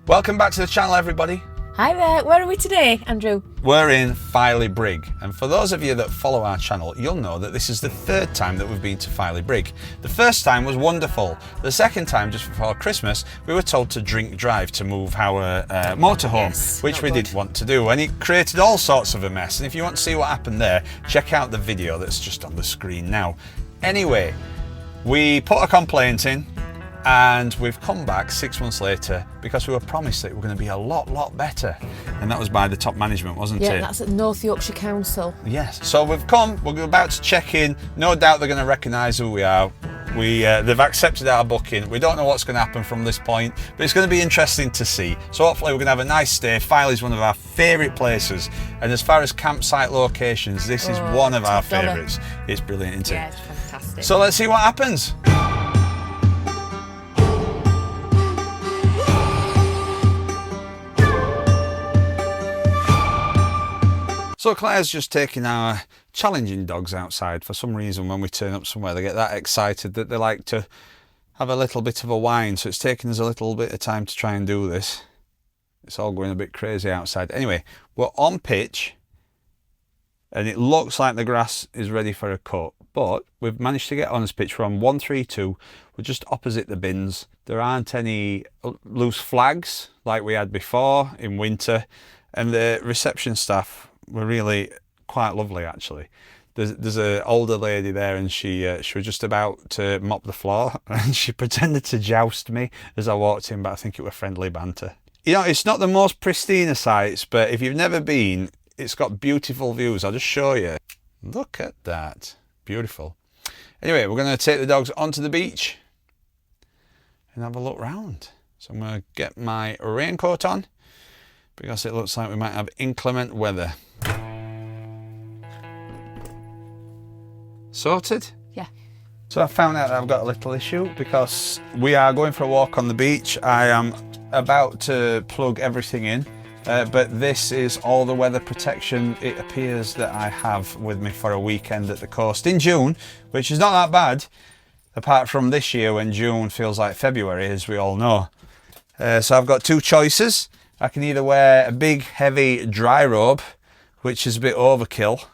Welcome back to the channel, everybody. Hi there, where are we today, Andrew? We're in Filey Brigg, and for those of you that follow our channel, you'll know that this is the third time that we've been to Filey Brigg. The first time was wonderful. The second time, just before Christmas, we were told to drink drive to move our motorhome, Yes, which we good. didn't want to do, and it created all sorts of a mess. And if you want to see what happened there, check out the video that's just on the screen now. Anyway, we put a complaint in, and we've come back 6 months later because we were promised that it was going to be a lot better, and that was by the top management, wasn't it? Yeah, that's at North Yorkshire Council. Yes. So we've come, we're about to check in. No doubt they're going to recognise who we are. They've accepted our booking. We don't know what's going to happen from this point, but it's going to be interesting to see. So hopefully we're going to have a nice stay. Filey's one of our favourite places, and as far as campsite locations, this is one of our favourites. It's brilliant, isn't it? Yeah, it's fantastic. So let's see what happens. So Claire's just taking our challenging dogs outside. For some reason, when we turn up somewhere, they get that excited that they like to have a little bit of a whine. So it's taking us a little bit of time to try and do this. It's all going a bit crazy outside. Anyway, we're on pitch, and it looks like the grass is ready for a cut. But we've managed to get on this pitch. We're on 132. We're just opposite the bins. There aren't any loose flags like we had before in winter, and the reception staff were really quite lovely, actually. There's an older lady there, and she was just about to mop the floor, and she pretended to joust me as I walked in, but I think it was friendly banter. You know, it's not the most pristine of sights, but if you've never been, it's got beautiful views. I'll just show you. Look at that. Beautiful. Anyway, we're going to take the dogs onto the beach and have a look round. So I'm going to get my raincoat on, because it looks like we might have inclement weather. Sorted? Yeah. So I found out that I've got a little issue because we are going for a walk on the beach. I am about to plug everything in, but this is all the weather protection it appears that I have with me for a weekend at the coast in June, which is not that bad, apart from this year when June feels like February, as we all know. So I've got two choices. I can either wear a big heavy dry robe, which is a bit overkill,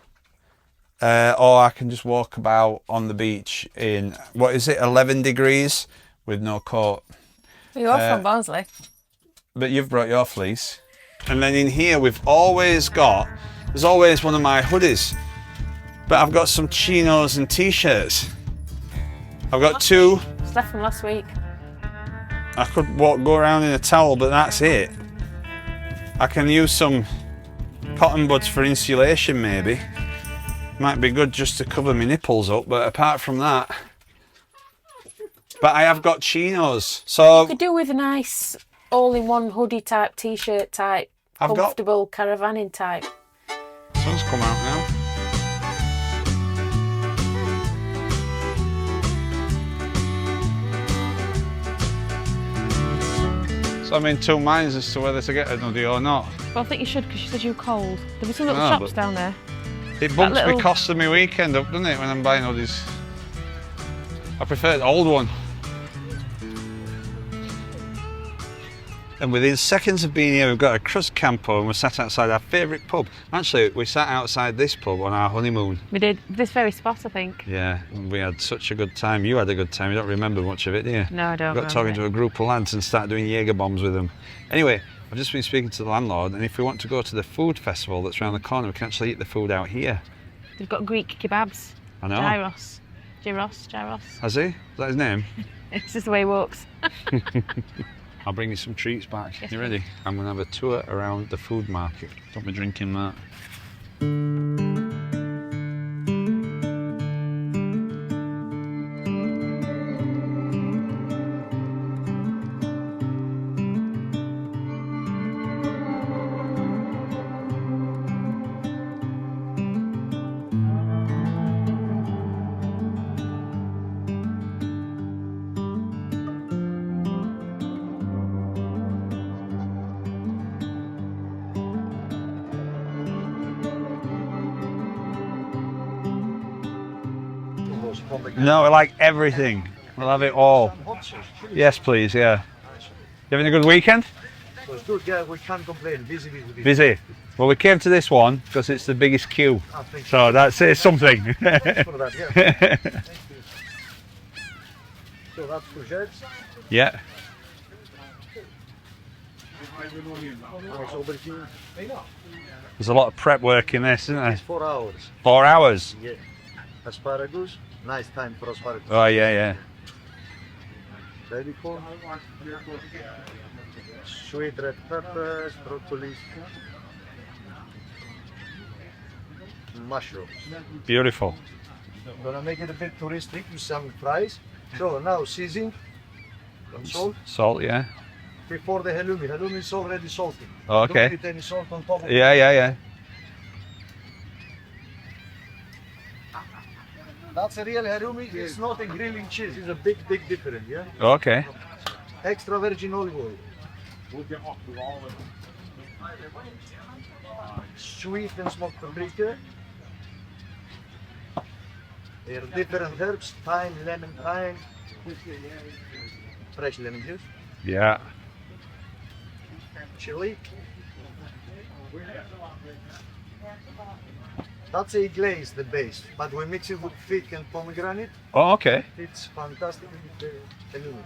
or I can just walk about on the beach in, what is it, 11 degrees with no coat. You're from Barnsley. But you've brought your fleece. And then in here we've always got, there's always one of my hoodies, but I've got some chinos and t-shirts. I've got two. It's left from last week. I could go around in a towel, but that's it. I can use some cotton buds for insulation, maybe. Might be good just to cover my nipples up, but apart from that. But I have got chinos, so You could do with a nice all-in-one hoodie type, t-shirt type, comfortable caravanning type. Sun's come out now. So I'm in two minds as to whether to get a hoodie or not. Well, I think you should, because she said you were cold. There'll be some little shops down there. It bumps the cost of my weekend up, doesn't it, when I'm buying hoodies? I prefer the old one. And within seconds of being here, we've got a crust campo, and we're sat outside our favourite pub. Actually, we sat outside this pub on our honeymoon. We did. This very spot, I think. Yeah, and we had such a good time. You had a good time. You don't remember much of it, do you? No, I don't. We got talking to a group of lads and started doing Jaeger bombs with them. Anyway, I've just been speaking to the landlord, and if we want to go to the food festival that's around the corner, we can actually eat the food out here. They've got Greek kebabs. I know. Gyros. Has he? Is that his name? It's just the way he walks. I'll bring you some treats back. Yes, You ready? I'm going to have a tour around the food market. Don't be drinking that. No, we like everything. We'll have it all. Yes, please, yeah. You having a good weekend? was good, yeah, we can't complain. Busy, busy, busy. Busy. Well, we came to this one because it's the biggest queue. I think So that says something. Thanks for that, yeah. Thank you. So that's courgettes. Yeah. Nice aubergine. There's a lot of prep work in this, isn't there? 4 hours. 4 hours. Yeah. Asparagus. Nice time for asparagus. Oh yeah, yeah. Baby corn. Sweet red peppers, broccoli. Mushrooms. Beautiful. I'm gonna make it a bit touristic with some fries. So now seasoning. Some salt. Salt, yeah. Before the halloumi. Halloumi is already salty. Oh, okay. Don't put any salt on top of it. Yeah, yeah, yeah. That's a real halloumi. It's not a grilling cheese. It's a big, big difference, yeah? Okay. Extra virgin olive oil. Sweet and smoked paprika. There are different herbs, thyme, lemon, thyme, fresh lemon juice, Yeah. chili. That's a glaze, the base, but we mix it with fig and pomegranate. Oh, okay. It's fantastic with the halloumi.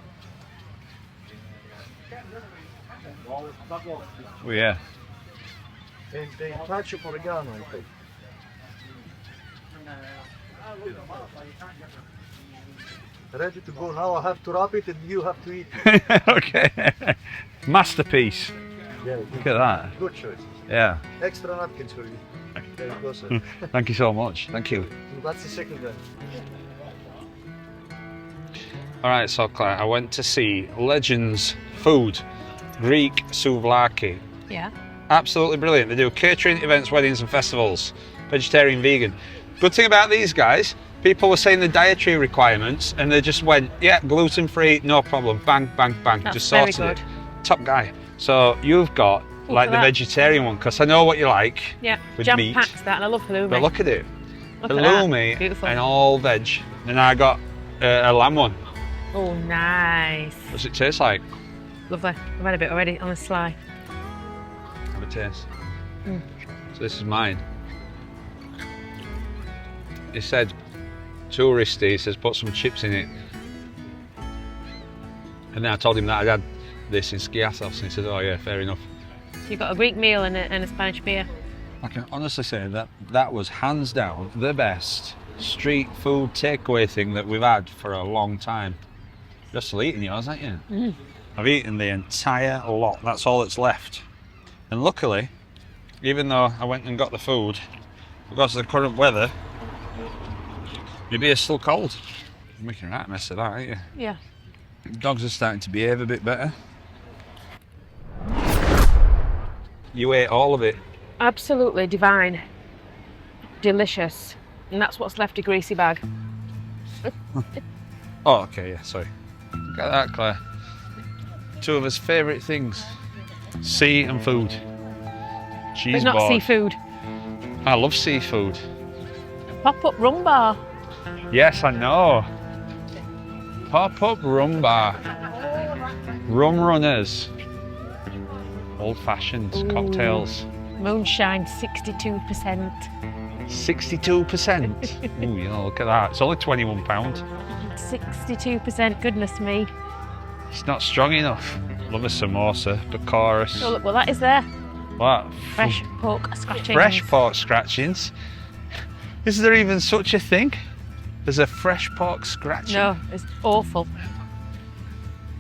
Oh, yeah. And a touch of oregano, I think. Ready to go now. I have to wrap it and you have to eat it. Okay. Masterpiece. Yeah, Look at that. good choice. Yeah. Extra napkins for you. There you go, sir. Thank you so much. Thank you. That's the second one. All right, so Claire, I went to see Legends Food, Greek souvlaki. Yeah. Absolutely brilliant. They do catering, events, weddings and festivals. Vegetarian, vegan. Good thing about these guys, people were saying the dietary requirements and they just went, yeah, gluten-free, no problem. Bang, bang, bang. That's just very sorted it. good. Top guy. So you've got like the that. vegetarian one, because I know what you like Yeah. with Jam meat. packed that, and I love halloumi. But look at it. Look at Halloumi that. Beautiful. and all veg. And I got a lamb one. Oh, nice. What's it taste like? Lovely. I've had a bit already on the sly. Have a taste. Mm. So this is mine. He said, touristy, he says put some chips in it. And then I told him that I'd had this in Skiathos and he said, oh yeah, fair enough. So you've got a Greek meal and a Spanish beer. I can honestly say that that was hands down the best street food takeaway thing that we've had for a long time. You're still eating yours, aren't you? Mm. I've eaten the entire lot, that's all that's left. And luckily, even though I went and got the food, because of the current weather, my beer's still cold. You're making a right mess of that, aren't you? Yeah. Dogs are starting to behave a bit better. You ate all of it. Absolutely divine. Delicious. And that's what's left a greasy bag. Oh, okay, yeah, sorry. Look at that, Claire. Two of us favourite things. Sea and food. Cheese But not board. seafood. I love seafood. Pop-up rum bar. Yes, I know. Pop-up rum bar. Rum runners. Old-fashioned cocktails. Moonshine, 62%. 62%. Ooh, yeah, look at that. It's only £21. 62%, goodness me. It's not strong enough. Love a samosa, chorus. Oh, look, well, that is there. What? Fresh pork scratchings. Fresh pork scratchings? Is there even such a thing? There's a fresh pork scratching? No, it's awful.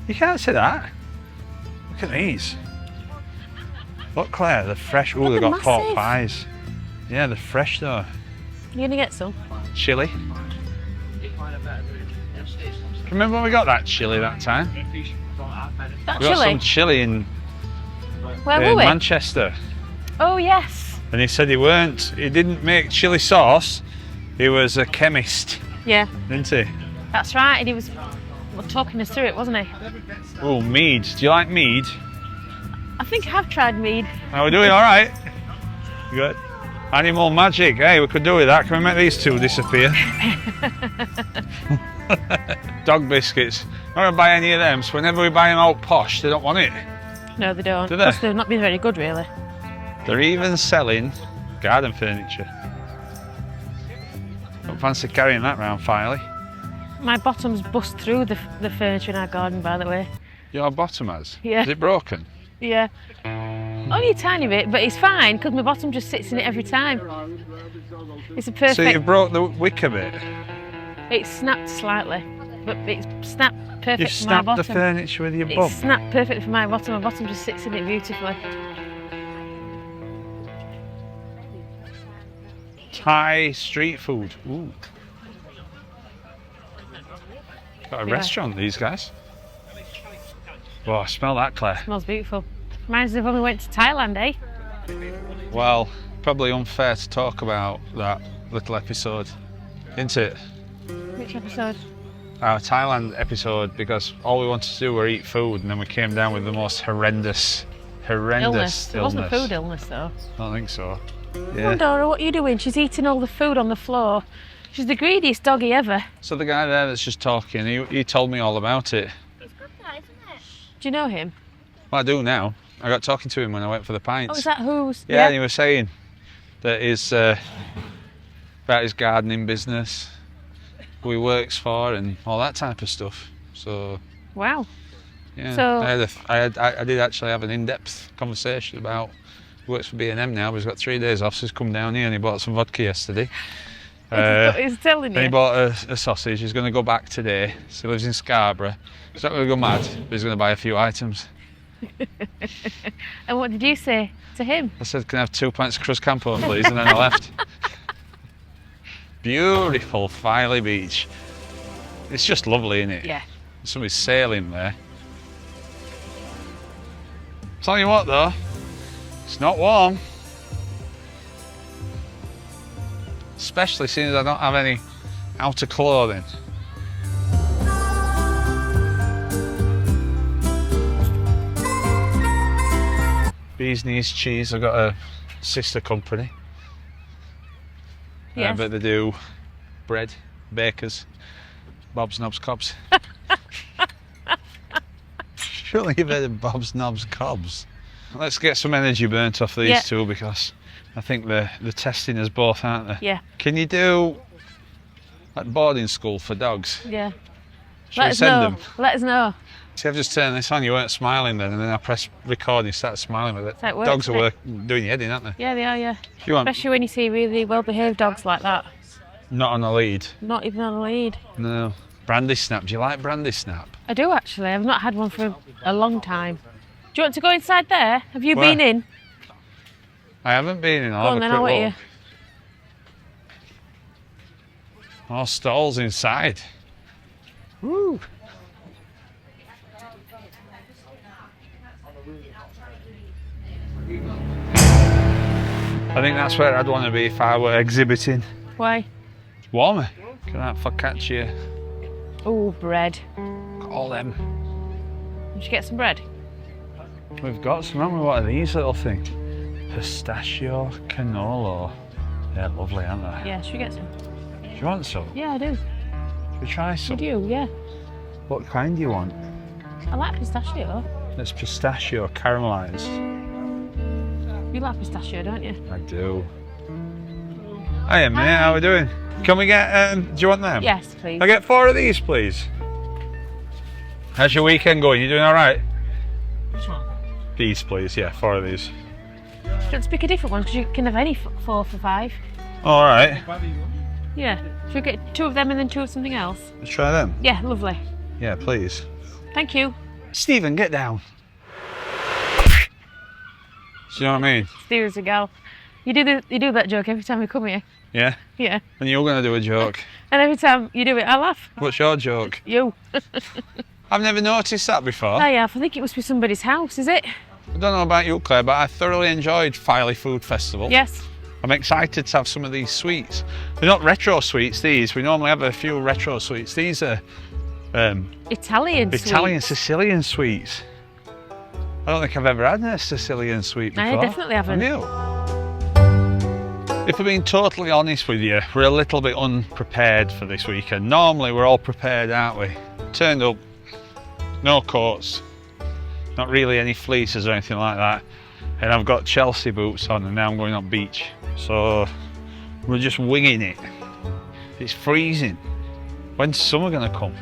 You can't say that. Look at these. Look, Claire, they're fresh. Oh, they've they're got pork massive. pies. Yeah, they're fresh though. You gonna get some? Chili. Remember when we got that chili that time? That We got chili? some chili in Where were we? Manchester. Oh, yes. And he said he didn't make chili sauce, he was a chemist, Yeah, didn't he? that's right. And he was talking us through it, wasn't he? Oh, mead. Do you like mead? I think I have tried mead. Are we doing all right? Good. Animal magic. Hey, we could do with that. Can we make these two disappear? Dog biscuits. Not going to buy any of them, so whenever we buy them out posh, they don't want it. No, they don't. Do they? Plus, they've not been very good, really. They're even selling garden furniture. Don't fancy carrying that round, Filey. My bottom's bust through the furniture in our garden, by the way. Your bottom has? Yeah. Is it broken? Yeah. Only a tiny bit, but it's fine because my bottom just sits in it every time. It's a perfect... So you broke the wicker bit? It's snapped slightly, but it's snapped perfect You for my bottom. snapped the furniture with your bum? It's snapped perfect for my bottom. My bottom just sits in it beautifully. Thai street food. Ooh. Got a restaurant, these guys. Oh, I smell that, Claire. Smells beautiful. Reminds me of when we went to Thailand, eh? Well, probably unfair to talk about that little episode, isn't it? Which episode? Our Thailand episode, because all we wanted to do were eat food, and then we came down with the most horrendous illness. It wasn't a food illness, though. I don't think so. Come on, Dora, what are you doing? She's eating all the food on the floor. She's the greediest doggy ever. So the guy there that's just talking, he told me all about it. It's good though, isn't it? Do you know him? Well, I do now. I got talking to him when I went for the pints. Oh, is that who's? Yeah, and he was saying that his about his gardening business, who he works for, and all that type of stuff. So Wow. yeah, So I did actually have an in-depth conversation about. He works for B&M now, but he's got 3 days off, so he's come down here and he bought some vodka yesterday. he's telling you. Then he bought a sausage. He's going to go back today. So he lives in Scarborough. He's not going to go mad, but he's going to buy a few items. And what did you say to him? I said, can I have 2 pints of Cruz Campo, please? And then I left. Beautiful Filey Beach. It's just lovely, isn't it? Yeah. Somebody's sailing there. Tell you what though, it's not warm. Especially seeing as I don't have any outer clothing. Bees Knees Cheese, I've got a sister company. Yes. But they do bread, bakers, Bob's Knobs Cobs. Surely you've heard of Bob's Knobs Cobs. Let's get some energy burnt off these two, because I think they're testing us both, aren't they? Yeah. Can you do like boarding school for dogs? Yeah. Shall we send them? Let us know. See, I've just turned this on, you weren't smiling then, and then I press record and you start smiling with it. It works, Dogs are doing your head in, aren't they? Yeah, they are, yeah. You want Especially when you see really well-behaved dogs like that. not on a lead? Not even on a lead. No. Brandy Snap, do you like Brandy Snap? I do actually. I've not had one for a long time. Do you want to go inside there? Have you been in? I haven't been in. Go on then, I'll wait here. More stalls inside. Woo! I think that's where I'd want to be if I were exhibiting. Why? It's warmer. Can that focaccia? Oh, bread. Got all them. Did you get some bread? We've got some, haven't we? What are these little things? Pistachio cannolo. They're lovely, aren't they? Yeah, should we get some? Do you want some? Yeah, I do. Should we try some? You do, yeah. What kind do you want? I like pistachio. It's pistachio caramelised. You like pistachio, don't you? I do. Hiya mate, how are we doing? Can we get, do you want them? Yes, please. I get 4 of these, please. How's your weekend going? You doing alright? Which one? These, please, yeah, 4 of these. Do you want to pick a different one? Because you can have any 4 for 5. Alright. Yeah. Should we get 2 of them and then 2 of something else? Let's try them. Yeah, lovely. Yeah, please. Thank you. Stephen, get down. Do you know what I mean? Steer's a gal. You do that joke every time we come here. Yeah? Yeah. And you're going to do a joke. And every time you do it, I laugh. What's your joke? You. I've never noticed that before. I have. I think it must be somebody's house, is it? I don't know about you, Claire, but I thoroughly enjoyed Filey Food Festival. Yes. I'm excited to have some of these sweets. They're not retro sweets, these. We normally have a few retro sweets. These are Italian sweets. Sicilian sweets. I don't think I've ever had a Sicilian sweet before. I definitely haven't. Have you? If we're being totally honest with you, we're a little bit unprepared for this weekend. Normally we're all prepared, aren't we? Turned up, no coats, not really any fleeces or anything like that. And I've got Chelsea boots on, and now I'm going on beach. So we're just winging it. It's freezing. When's summer gonna come?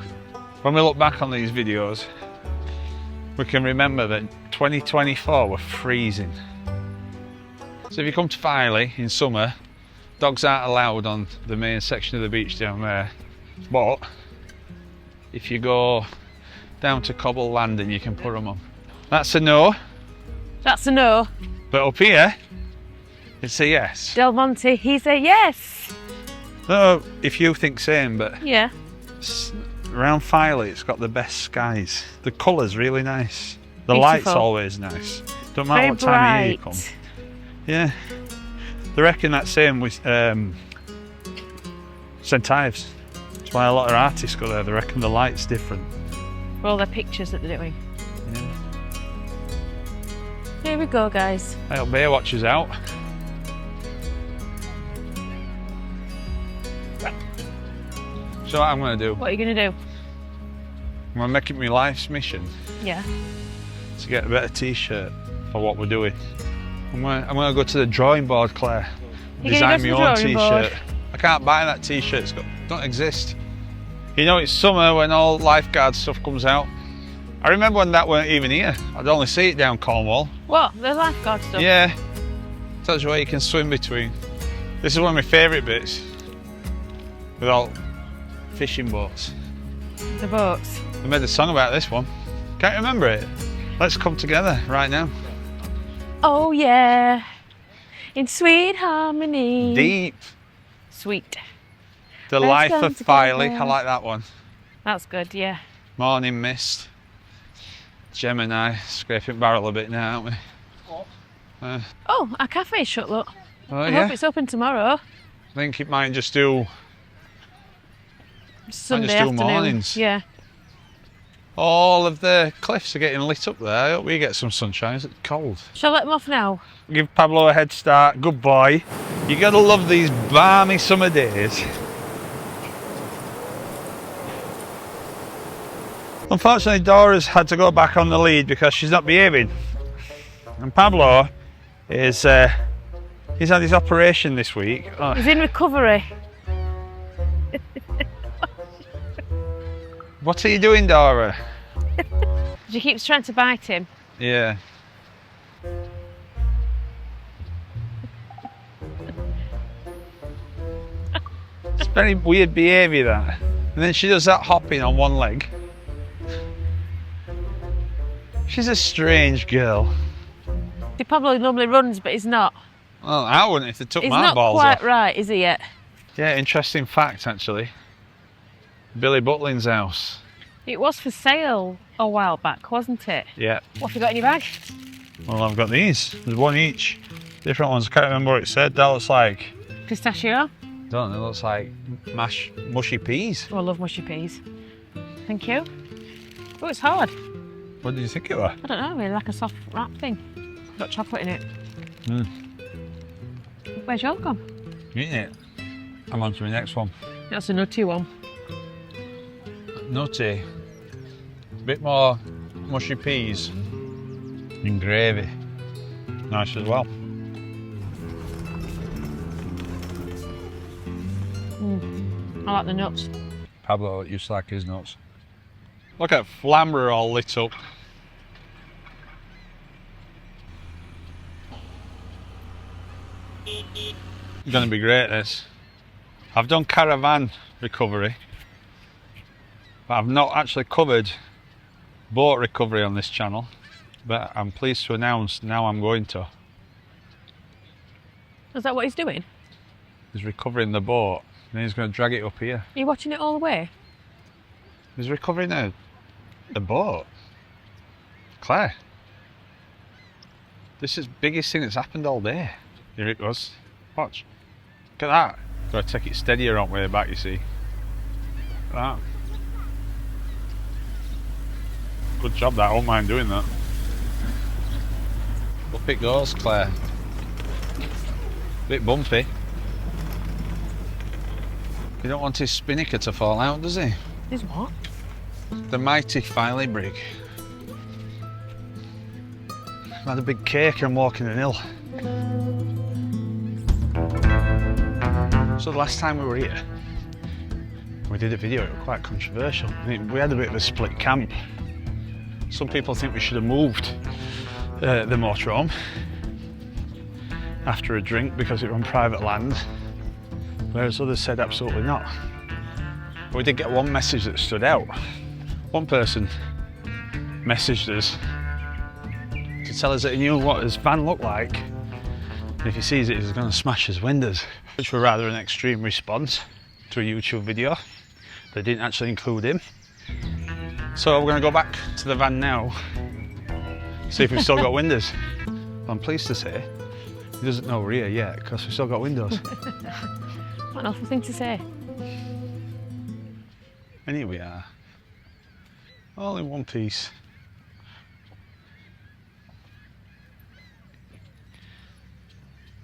When we look back on these videos, we can remember that 2024 were freezing. So if you come to Filey in summer, dogs aren't allowed on the main section of the beach down there. But if you go down to Cobble Landing, you can put them on. That's a no. That's a no. But up here, it's a yes. Del Monte, he's a yes. No, if you think same, but Yeah. around Filey, it's got the best skies. The colour's really nice. The Beautiful. light's always nice. Don't matter Very what time of year you bright. come. Yeah. They reckon that same with St Ives. That's why a lot of artists go there. They reckon the light's different. For all their pictures that they're doing. Yeah. Here we go, guys. I hope Baywatch out. So what I'm going to do, What are you going to do? I'm going to make it my life's mission Yeah. to get a better t-shirt for what we're doing. I'm going to go to the drawing board, Claire. You're gonna Design go to my own the drawing t-shirt. board? I can't buy that t-shirt, it don't exist. You know, it's summer when all lifeguard stuff comes out. I remember when that weren't even here. I'd only see it down Cornwall. What? The lifeguard stuff? Yeah. Tells you where you can swim between. This is one of my favourite bits. With all fishing boats. The boats. I made a song about this one. Can't remember it. Let's come together right now. Oh yeah. In sweet harmony. Deep. Sweet. The Let's Life come of Filey. together. I like that one. That's good, yeah. Morning Mist. Gemini. Scraping barrel a bit now, aren't we? Oh, our cafe's shut, look. Oh I yeah. hope it's open tomorrow. I think it might just do Sunday do afternoon. mornings. Yeah. all of the cliffs are getting lit up there. I hope we get some sunshine. It's cold. Shall I let them off now? Give Pablo a head start. Good boy. You gotta love these balmy summer days. Unfortunately, Dora's had to go back on the lead because she's not behaving. And Pablo is he's had his operation this week. Oh, He's in recovery. what are you doing, Dora? She keeps trying to bite him. Yeah. It's very weird behaviour, that. And then she does that hopping on one leg. She's a strange girl. He probably normally runs, but he's not. Well, I wouldn't if they took He's my not balls quite off. right, is he yet? Yeah, interesting fact actually. Billy Butling's house. It was for sale a while back, wasn't it? Yeah. What have you got in your bag? Well, I've got these. There's one each. Different ones. I can't remember what it said. That looks like, Pistachio. don't know, it looks like mushy peas. Oh, I love mushy peas. Thank you. Oh, it's hard. What did you think it was? I don't know, really like a soft wrap thing. Got chocolate in it. Where's yours gone? Eating it. I'm on to the next one. That's a nutty one. Nutty. A bit more mushy peas and gravy. Nice as well. I like the nuts. Pablo used to like his nuts. Look at Flamber all lit up. Gonna be great, this. I've done caravan recovery, but I've not actually covered boat recovery on this channel, but I'm pleased to announce now I'm going to. Is that what he's doing? He's recovering the boat, and he's going to drag it up here. Are you watching it all the way? He's recovering the boat. Claire, this is the biggest thing that's happened all day. Here it goes. Watch. Look at that. Got to take it steadier on way back, you see. Look at that. Good job that, I won't mind doing that. Up it goes, Claire. Bit bumpy. You don't want his spinnaker to fall out, does he? Is what? The mighty Filey Brigg. I had a big cake and I'm walking an hill. So the last time we were here, we did a video, it was quite controversial. We had a bit of a split camp. Some people think we should have moved the motorhome after a drink because it was on private land, whereas others said absolutely not. But we did get one message that stood out. One person messaged us to tell us that he knew what his van looked like, and if he sees it he's going to smash his windows, which were rather an extreme response to a YouTube video. They didn't actually include him. So we're going to go back to the van now, see if we've still got windows. I'm pleased to say he doesn't know we're here yet because we've still got windows. What an awful thing to say. And here we are, all in one piece.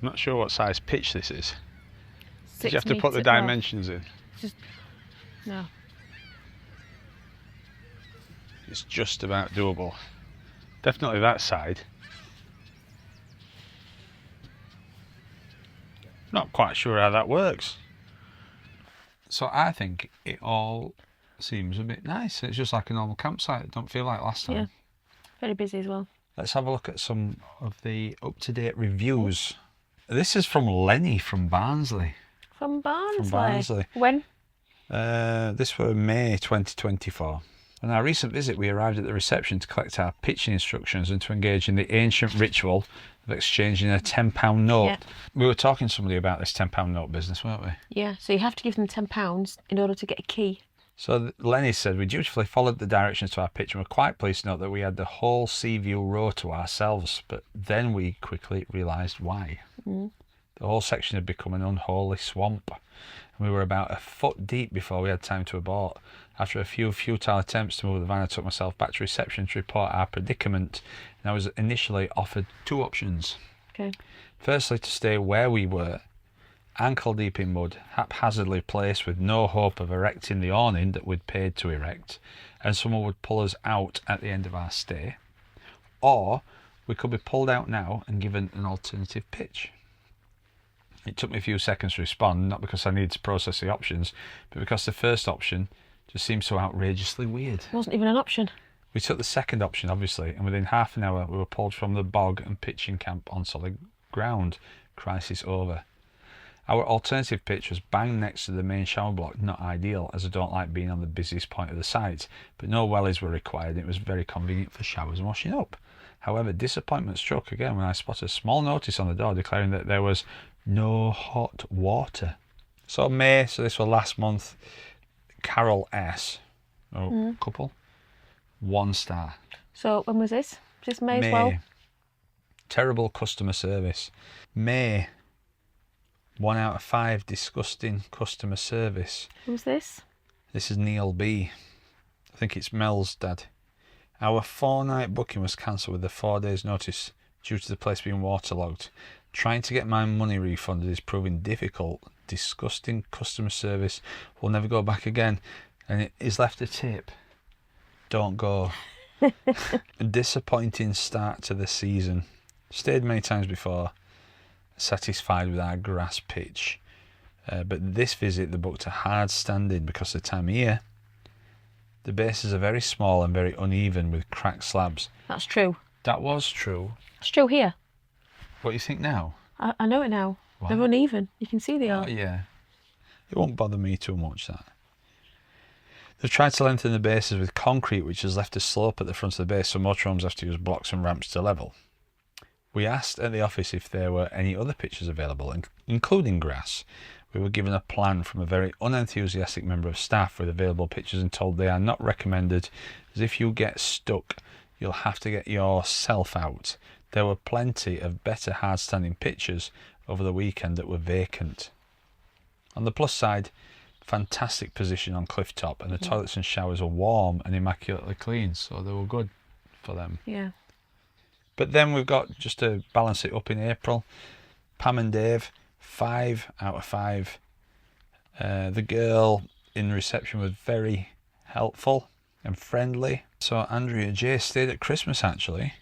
I'm not sure what size pitch this is. Did you have to put the dimensions in? Just, no. It's just about doable. Definitely that side. Not quite sure how that works. So I think it all seems a bit nice. It's just like a normal campsite. It don't feel like last time. Yeah. Very busy as well. Let's have a look at some of the up-to-date reviews. This is from Lenny from Barnsley. From Barnsley? From Barnsley. When? This was May 2024. On our recent visit, we arrived at the reception to collect our pitching instructions and to engage in the ancient ritual of exchanging a £10 note. Yeah. We were talking to somebody about this £10 note business, weren't we? Yeah, so you have to give them £10 in order to get a key. So Lenny said, we dutifully followed the directions to our pitch and were quite pleased to note that we had the whole sea view row to ourselves, but then we quickly realised why. The whole section had become an unholy swamp, and we were about a foot deep before we had time to abort. After a few futile attempts to move the van, I took myself back to reception to report our predicament, and I was initially offered two options. Okay. Firstly, to stay where we were, ankle deep in mud, haphazardly placed with no hope of erecting the awning that we'd paid to erect, and someone would pull us out at the end of our stay. Or we could be pulled out now and given an alternative pitch. It took me a few seconds to respond, not because I needed to process the options, but because the first option just seemed so outrageously weird. It wasn't even an option. We took the second option, obviously, and within half an hour we were pulled from the bog and pitching camp on solid ground. Crisis over. Our alternative pitch was bang next to the main shower block, not ideal, as I don't like being on the busiest point of the site, but no wellies were required and it was very convenient for showers and washing up. However, disappointment struck again when I spotted a small notice on the door declaring that there was no hot water. So May, so this was last month, Carol S, couple, 1 star. So when was this? Was this May as well? Terrible customer service. May, 1 out of 5, disgusting customer service. Who's this? This is Neil B. I think it's Mel's dad. Our 4-night booking was cancelled with a 4 days notice due to the place being waterlogged. Trying to get my money refunded is proving difficult. Disgusting customer service. We'll never go back again. And it is left a tip. Don't go. A disappointing start to the season. Stayed many times before. Satisfied with our grass pitch. But this visit they booked a hard stand-in because of the time of year. The bases are very small and very uneven with cracked slabs. That's true. That was true. It's true here. What do you think now? I know it now. Why? They're uneven. You can see they are. Oh, yeah. It won't bother me too much, that. They've tried to lengthen the bases with concrete, which has left a slope at the front of the base, so motorhomes have to use blocks and ramps to level. We asked at the office if there were any other pitches available, including grass. We were given a plan from a very unenthusiastic member of staff with available pitches and told they are not recommended, as if you get stuck, you'll have to get yourself out. There were plenty of better hard-standing pitches over the weekend that were vacant. On the plus side, fantastic position on cliff top, and the toilets and showers are warm and immaculately clean, so they were good for them. Yeah. But then we've got, just to balance it up in April, Pam and Dave, 5 out of 5. The girl in reception was very helpful and friendly. So Andrea J stayed at Christmas actually.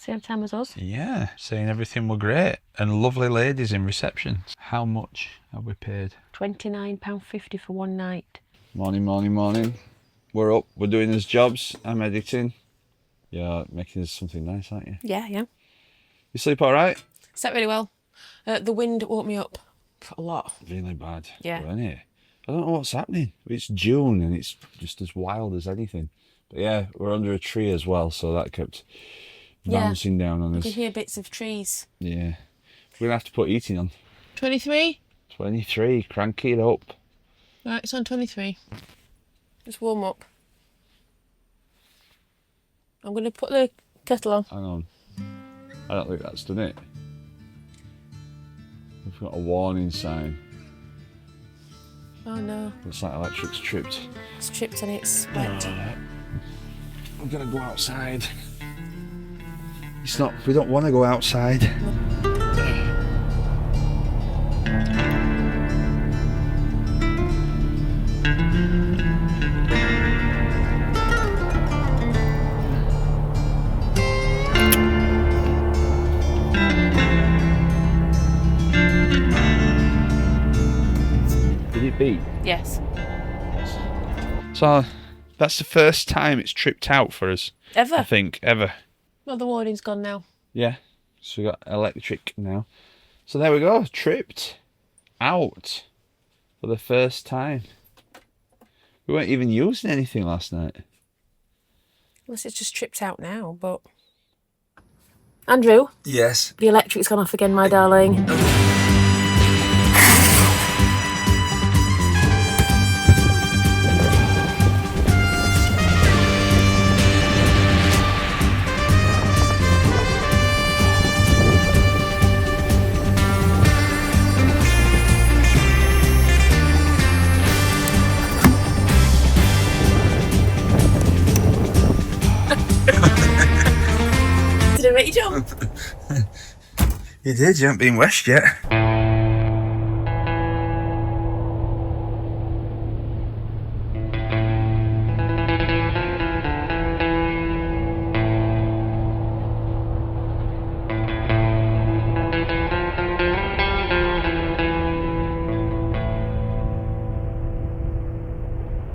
Same time as us. Yeah, saying everything were great and lovely ladies in reception. How much have we paid? £29.50 for one night. Morning, morning, morning. We're up, we're doing his jobs, I'm editing. You're making us something nice, aren't you? Yeah. You sleep all right? Slept really well. The wind woke me up a lot. Really bad. Yeah. Isn't it? I don't know what's happening. It's June and it's just as wild as anything. But yeah, we're under a tree as well, so that kept bouncing down on You us. can hear bits of trees. Yeah. We're going to have to put heating on. 23? 23, crank it up. Right, it's on 23. Just warm up. I'm going to put the kettle on. Hang on. I don't think that's done it. We've got a warning sign. Oh no. Looks like electric's tripped. It's tripped and it's wet. I'm gonna go outside. It's not, we don't want to go outside. Did it beep? Yes. So that's the first time it's tripped out for us. Ever? I think, ever. Well, the warning's gone now. Yeah. So we got electric now. So there we go, tripped out for the first time. We weren't even using anything last night. Unless it's just tripped out now, but... Andrew, Yes. the electric's gone off again, my darling. Did it make you jump? You did, you haven't been west yet.